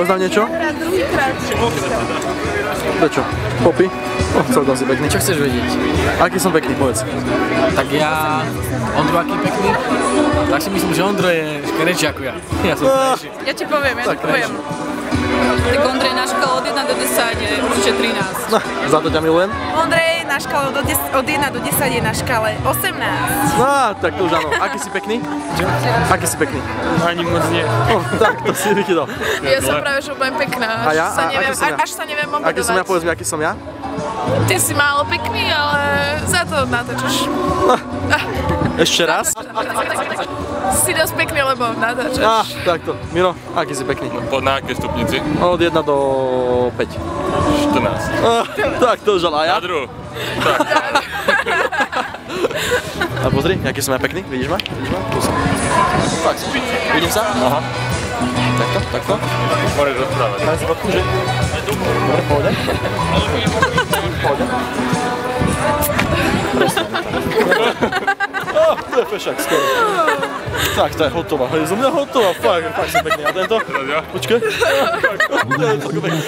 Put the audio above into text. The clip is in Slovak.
Povedz nám niečo? Druhýkrát. Prečo? Popy? Celkom si pekný. Čo chceš vedieť? Aký som pekný, povedz. Tak ja... Ondro, aký pekný? Tak si myslím, že Ondro je škerečí ako ja. Ja som krajší. Ja ti poviem. Tak Ondrej na škole od 1 do 10 je určite 13. No, za to ťa milujem. Ondrej na škole od 1 do 10 je na škále 18. No, tak to už áno. Aký si pekný? Čo? Aký si pekný? Ani moc nie. Tak, to si vychytal. Ja som práve že úplne pekná. A ja? Až sa neviem obedovať. Aký som ja? Povedz mi, aký som ja? Ty si málo pekný, ale za to natáčaš. Ešte raz? Si dosť pekný, lebo natáčaš. Takto. Miro, aký si pekný? Na akej stupnici? Od 1 do 5. 14. Tak to už ale a ja? Na druhu. A pozri, aký som ja pekný, vidíš ma? Tu som. Tak, vidím sa? Aha. Takto. Môžeš rozprávať. Daj si fotku, že? Dobre, pohode. Presne. To je fešák skoro. Tak, to je hotová. Je zo mňa hotová, fakt som pekný. A tento? Počkaj. To je celkom pekný.